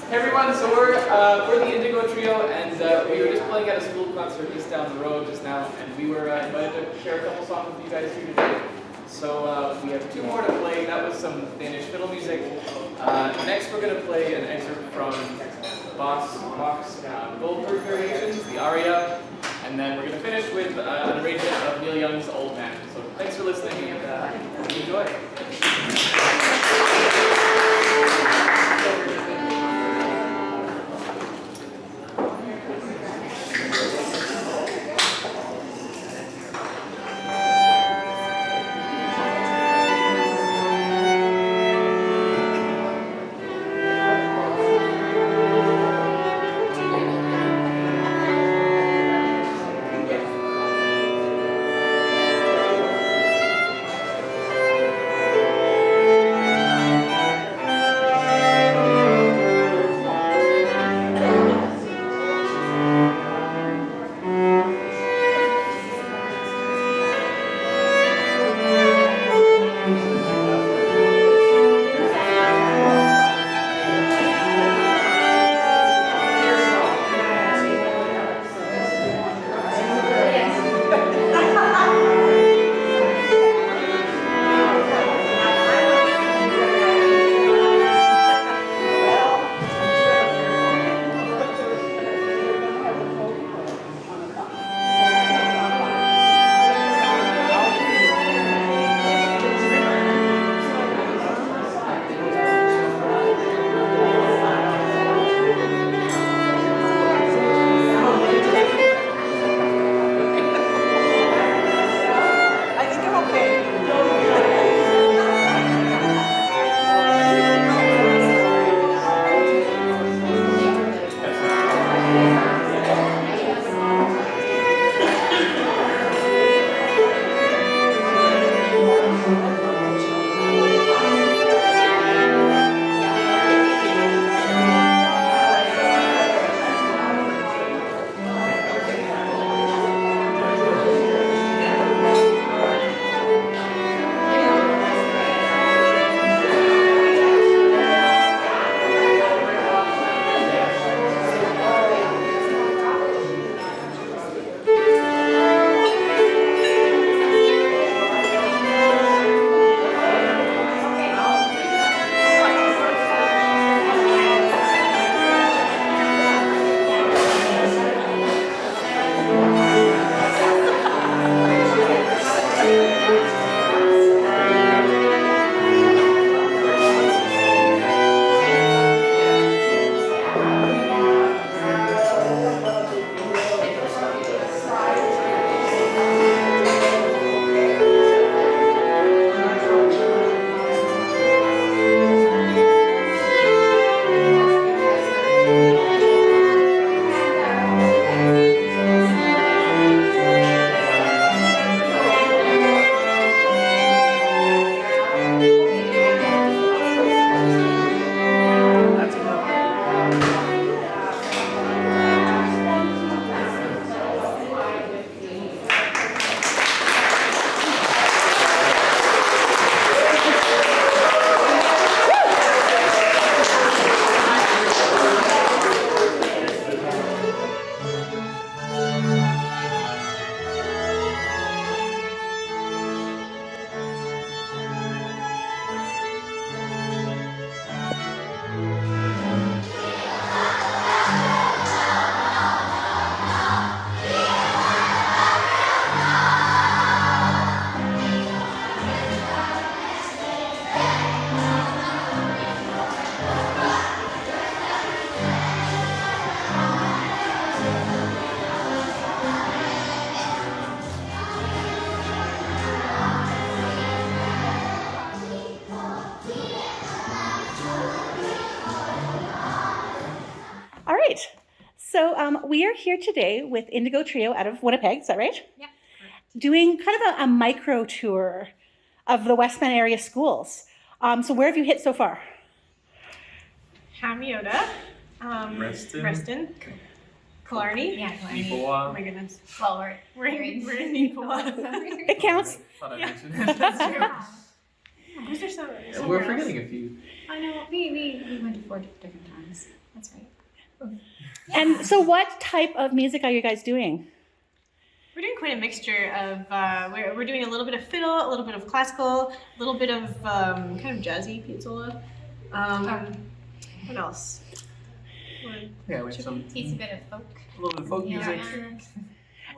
Hey everyone, so we're the Indigo Trio, and we were just playing at a school concert just down the road just now, and we were invited to share a couple songs with you guys here today. So we have two more to play. That was some Danish fiddle music. Next we're going to play an excerpt from Bach's Goldberg variations, the Aria, and then we're going to finish with an arrangement of Neil Young's Old Man. So thanks for listening, and enjoy. We are here today with Indigo Trio out of Winnipeg, is that right? Yeah, correct. Doing kind of a micro tour of the Westman area schools. So where have you hit so far? Hamiota, Reston, Killarney. Yeah, Killarney. Oh my goodness. Well, We're in Neepawa. It counts. Thought I Yeah. mentioned it. That's true. Was there some? We're forgetting a few. I know. We went to 4 different times. That's right. And so what type of music are you guys doing? We're doing quite a mixture of, we're doing a little bit of fiddle, a little bit of classical, a little bit of kind of jazzy piazzolla. What else? Yeah, we have some Teensy bit of folk. a little bit of folk music.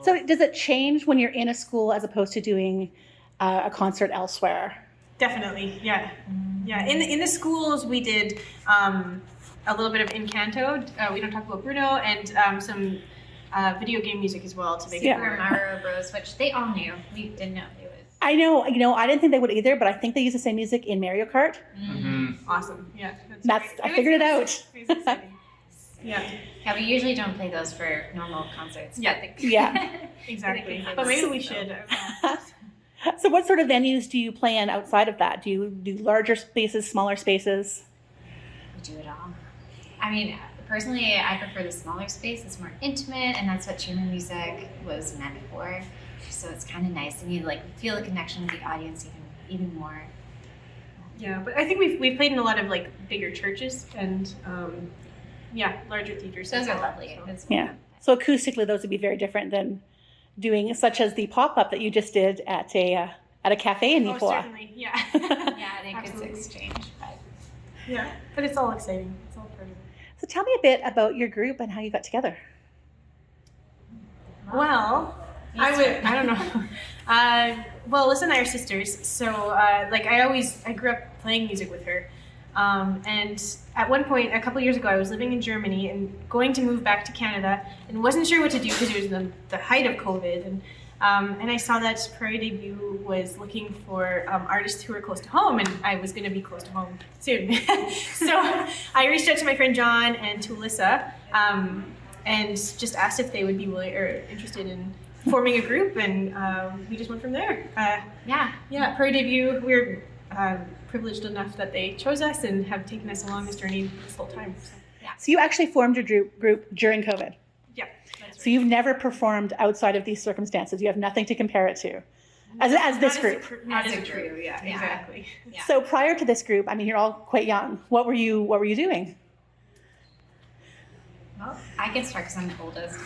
So does it change when you're in a school as opposed to doing a concert elsewhere? Definitely, yeah. Yeah, in the schools we did a little bit of Incanto, We Don't Talk About Bruno, and some video game music as well to make it Super Mario Bros, which they all knew. We didn't know it was. I know, I didn't think they would either, but I think they use the same music in Mario Kart. Awesome, yeah. I figured it out. It was exciting. Yeah. Yeah, we usually don't play those for normal concerts. Yeah. Yeah. Exactly. But maybe we should. So what sort of venues do you play in outside of that? Do you do larger spaces, smaller spaces? We do it all. I mean, personally, I prefer the smaller space. It's more intimate, and that's what chamber music was meant for. So it's kind of nice, and you like feel a connection with the audience even more. Yeah, but I think we've played in a lot of like bigger churches and larger theaters. Those as are well, lovely. so. Yeah. So acoustically, those would be very different than doing such as the pop-up that you just did at a cafe in Oh, Neepawa. certainly, yeah. Yeah, I think Absolutely. it's exchange. But Yeah, but it's all exciting. It's all part of it. So tell me a bit about your group and how you got together. Well, I don't know. Well, Alyssa and I are sisters, so I grew up playing music with her. And at one point, a couple years ago, I was living in Germany and going to move back to Canada and wasn't sure what to do because it was the height of COVID. And I saw that Prairie Debut was looking for artists who were close to home, and I was going to be close to home soon. So I reached out to my friend John and to Alyssa and just asked if they would be willing or interested in forming a group, and we just went from there. Yeah, Prairie Debut, we're privileged enough that they chose us and have taken us along this journey this whole time. So you actually formed your group during COVID. Yeah, that's So you've never performed outside of these circumstances. You have nothing to compare it to, as this group. Not as a As a group, group, yeah, yeah. exactly. Yeah. So prior to this group, I mean, you're all quite young. What were you Well, I can start because I'm the oldest.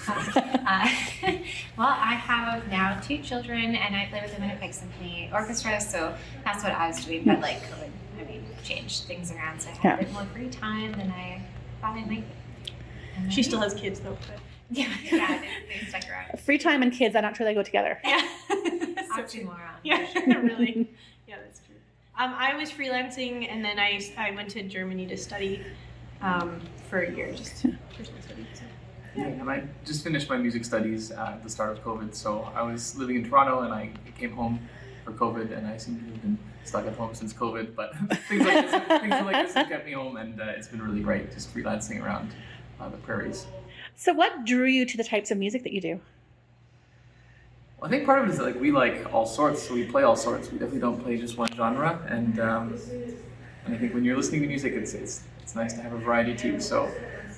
Well, I have now 2 children, and I play with the Winnipeg Symphony Orchestra, so that's what I was doing. But like COVID, changed things around, so I had a bit more free time than I thought I might. She still has kids though. But. Yeah, they stuck around. Free time and kids, I'm not sure they go together. Yeah. Oxymoron. Yeah, really. Yeah, that's true. I was freelancing, and then I went to Germany to study for a year, just personal study. So. Yeah, and I just finished my music studies at the start of COVID, so I was living in Toronto and I came home for COVID, and I seem to have been stuck at home since COVID, but things like this have kept me home, and it's been really great just freelancing around the prairies. So what drew you to the types of music that you do? Well, I think part of it is like we like all sorts, so we play all sorts. We definitely don't play just one genre, and I think when you're listening to music, it's nice to have a variety too. So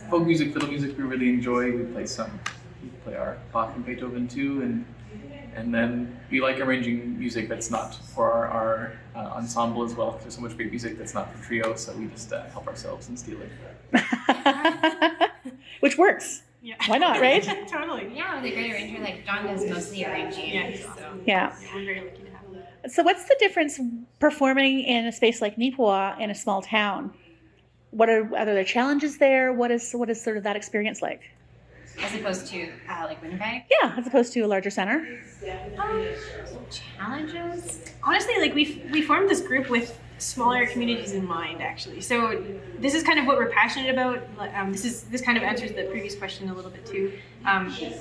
folk music, fiddle music, we really enjoy. We play our Bach and Beethoven too, and then we like arranging music that's not for our ensemble as well, because there's so much great music that's not for trio, so we just help ourselves and steal it. Which works. Yeah. Why not, right? Totally. Yeah, with a great arranger, like John does mostly arranging. Yeah, So. Yeah. I'm very lucky to have that. So what's the difference performing in a space like Neepawa in a small town? Are there challenges there? What is sort of that experience like? As opposed to like Winnipeg. Yeah, as opposed to a larger center. Challenges. Honestly, like we formed this group with smaller communities in mind, actually. So this is kind of what we're passionate about. This kind of answers the previous question a little bit too.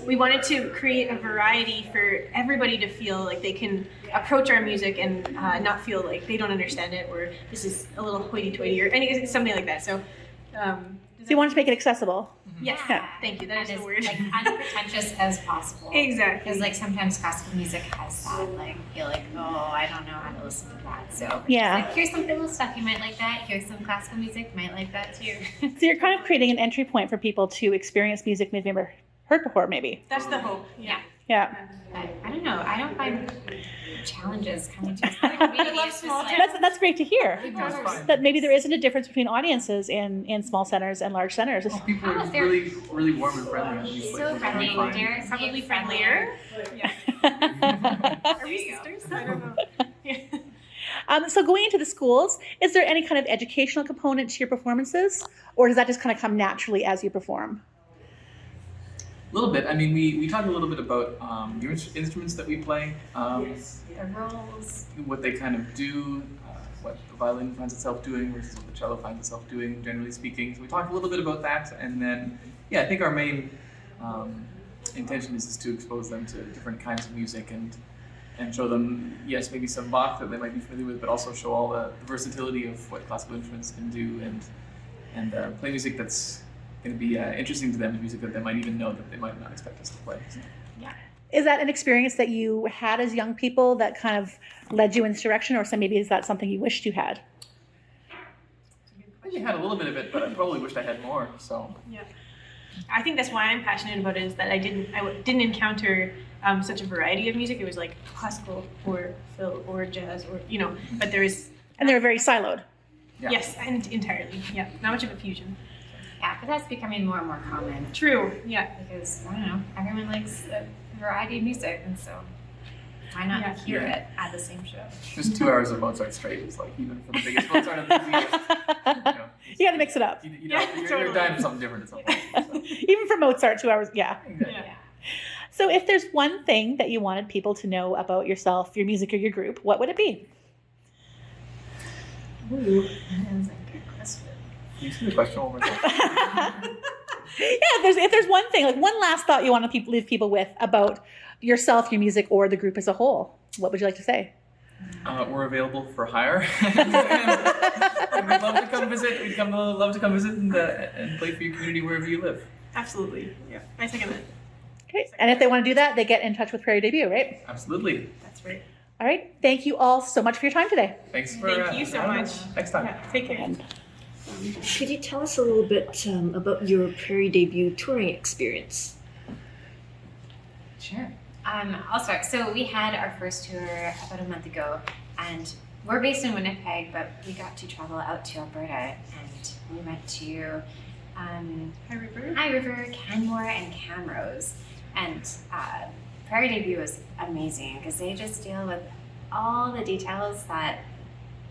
We wanted to create a variety for everybody to feel like they can approach our music and not feel like they don't understand it, or this is a little hoity-toity, or something like that. So. So you wanted to make it accessible. Yes, Yeah. thank you. That is And the as word. like unpretentious as possible. Exactly. Because like sometimes classical music has that like feel like, oh, I don't know how to listen to that. So Yeah. like, here's some fiddle stuff, you might like that. Here's some classical music, you might like that too. So you're kind of creating an entry point for people to experience music they've never heard before, maybe. That's the hope. Yeah. Yeah. But I don't know. I don't find challenges kind of just like really love it's just small like, towns. That's great to hear. That's fine. That maybe there isn't a difference between audiences in small centers and large centers. Well, people are Oh, just they're really warm and friendly. at these so places. friendly. Really fine. Derek's Probably being friendlier. Yeah. Are There we you go. sisters? I don't know. Yeah. So going into the schools, is there any kind of educational component to your performances, or does that just kind of come naturally as you perform? A little bit. I mean, we talked a little bit about the instruments that we play, The roles. what they kind of do, what the violin finds itself doing versus what the cello finds itself doing, generally speaking. So we talked a little bit about that, and then, yeah, I think our main intention is just to expose them to different kinds of music and show them, yes, maybe some Bach that they might be familiar with, but also show all the versatility of what classical instruments can do, and play music that's going to be interesting to them, music that they might even know that they might not expect us to play. So. Is that an experience that you had as young people that kind of led you in this direction, or so maybe is that something you wished you had? I had a little bit of it, but I probably wished I had more. So Yeah. I think that's why I'm passionate about it, is that I didn't encounter such a variety of music. It was like classical or Phil or jazz or, you know, but there is, And they were very siloed. yeah. yes, and entirely. Yeah. Not much of a fusion. Yeah, but that's becoming more and more common True. Yeah. because, I don't know, everyone likes a variety of music, and so why not Yeah. hear it at the same show? Just 2 hours of Mozart straight is like, even for the biggest Mozart enthusiast, You got to mix it up. you're totally. dying for something different at some point. So. Even for Mozart, 2 hours, yeah. Exactly. Yeah. So if there's one thing that you wanted people to know about yourself, your music, or your group, what would it be? Ooh, that is a good question. Can you see the question one more time? Yeah, if there's one thing, like one last thought you want to leave people with about yourself, your music, or the group as a whole, what would you like to say? We're available for hire. and we'd love to come visit. Love to come visit and play for your community wherever you live. Absolutely. Yeah. I second that. Great. And if they want to do that, they get in touch with Prairie Debut, right? Absolutely. That's right. All right. Thank you all so much for your time today. Thanks for. Thank you so having much. us. Next time. Yeah. Take care. And Could you tell us a little bit about your Prairie Debut touring experience? Sure. I'll start. So we had our first tour about a month ago, and we're based in Winnipeg, but we got to travel out to Alberta, and we went to Hi, River. High River, Canmore, and Camrose. And Prairie Debut was amazing because they just deal with all the details that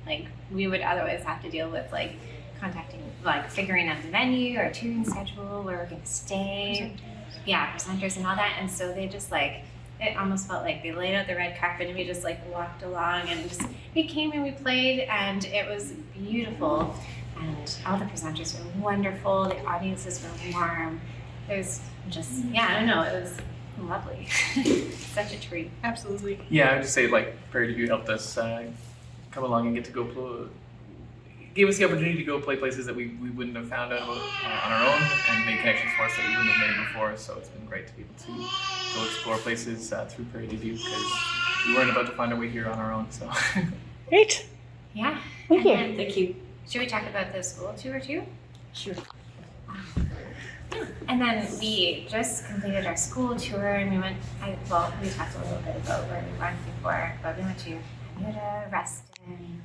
like we would otherwise have to deal with, like contacting, like figuring out the venue, our touring schedule, where we're going to stay. Yeah, presenters and all that. And so they just like, it almost felt like they laid out the red carpet and we just like walked along and just, we came and we played and it was beautiful. And all the presenters were wonderful. The audiences were warm. It was just, yeah, I don't know, it was lovely. Such a treat. Absolutely. Yeah, I would just say like Prairie Debut helped us come along and get to go gave us the opportunity to go play places that we wouldn't have found out about on our own and make connections for us that we wouldn't have made before. So it's been great to be able to go explore places through Prairie Debut because we weren't about to find our way here on our own. So great. Yeah. Thank you. And then, Thank you. should we talk about the school tour too? Sure. And then we just completed our school tour and we went, we talked a little bit about where we went before, but we went to Aria, Reston,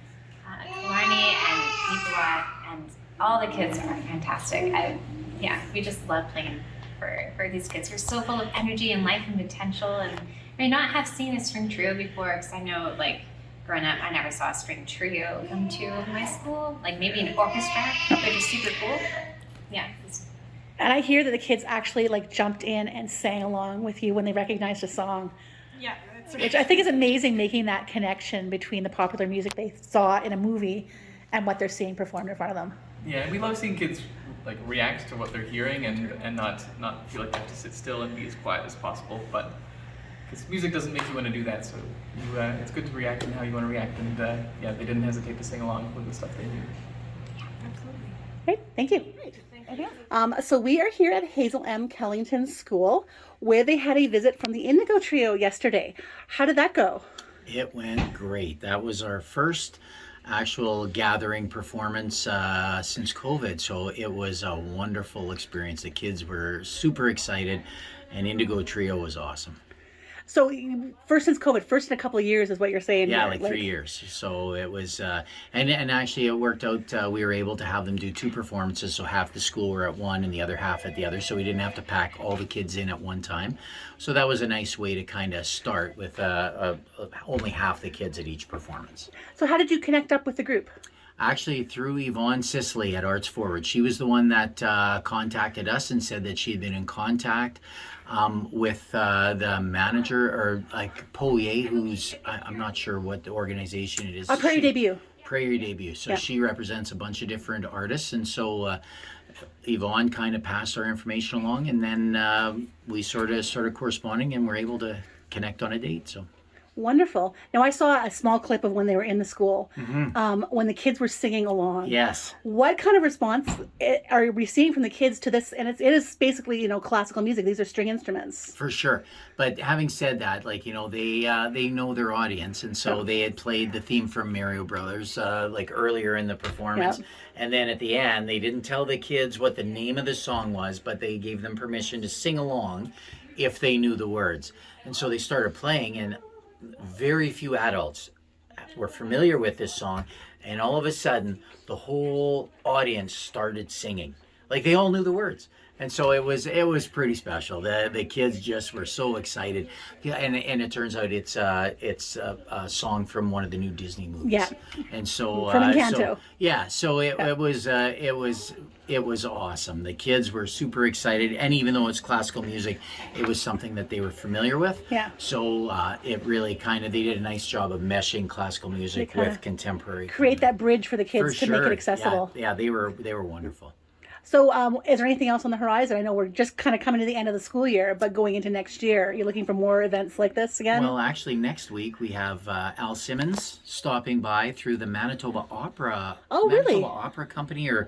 Killarney, and Neepawa, and all the kids are fantastic. We just love playing for these kids who are so full of energy and life and potential, and I may not have seen a string trio before, because I know, like, growing up, I never saw a string trio come to my school, like maybe an orchestra, which is super cool. Yeah, And I hear that the kids actually like jumped in and sang along with you when they recognized a song, Yeah, that's which I think is amazing, making that connection between the popular music they saw in a movie and what they're seeing performed in front of them. yeah, and we love seeing kids like react to what they're hearing and not feel like they have to sit still and be as quiet as possible. But because music doesn't make you want to do that, so it's good to react in how you want to react. And yeah, they didn't hesitate to sing along with the stuff they knew. absolutely. Great, thank you. So we are here at Hazel M. Kellington School, where they had a visit from the Indigo Trio yesterday. How did that go? It went great. That was our first actual gathering performance since COVID, so it was a wonderful experience. The kids were super excited, and Indigo Trio was awesome. So first since COVID, first in a couple of years is what you're saying. Yeah, here. like 3 years. So it was, and actually it worked out. We were able to have them do 2 performances. So half the school were at one and the other half at the other. So we didn't have to pack all the kids in at one time. So that was a nice way to kind of start with only half the kids at each performance. So how did you connect up with the group? Actually, through Yvonne Sisley at Arts Forward. She was the one that contacted us and said that she had been in contact with the manager, or like Poirier, who's, I'm not sure what the organization it is. Prairie Debut. Prairie Debut. So Yeah. she represents a bunch of different artists. And so Yvonne kind of passed our information along, and then we sort of started corresponding and were able to connect on a date. So. Wonderful. Now I saw a small clip of when they were in the school, when the kids were singing along. Yes. What kind of response are you receiving from the kids to this? And it is basically, classical music. These are string instruments. For sure. But having said that, like, they know their audience. And so they had played the theme from Mario Brothers, like earlier in the performance. Yep. And then at the end, they didn't tell the kids what the name of the song was, but they gave them permission to sing along if they knew the words. And so they started playing, and very few adults were familiar with this song, and all of a sudden the whole audience started singing, like they all knew the words. And so it was pretty special. The kids just were so excited. Yeah, and it turns out it's a song from one of the new Disney movies. Yeah. And so From Encanto. it was awesome. The kids were super excited, and even though it's classical music, it was something that they were familiar with. Yeah. So it really they did a nice job of meshing classical music with contemporary. Create that bridge for the kids For to make sure. it accessible. Yeah, they were wonderful. So is there anything else on the horizon? I know we're just kind of coming to the end of the school year, but going into next year, you're looking for more events like this again? Well, actually, next week we have Al Simmons stopping by through the Manitoba Opera. Oh, really? Manitoba Opera Company, or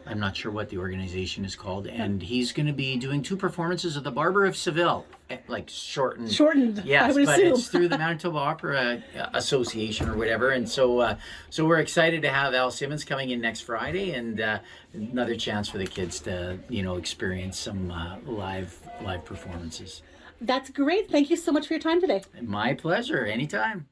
I'm not sure what the organization is called, and he's going to be doing 2 performances of The Barber of Seville, like shortened. Shortened, Yes, I would but assume. it's through the Manitoba Opera Association or whatever, and so we're excited to have Al Simmons coming in next Friday, and another chance for the kids to experience some live performances. That's great. Thank you so much for your time today. My pleasure. Anytime.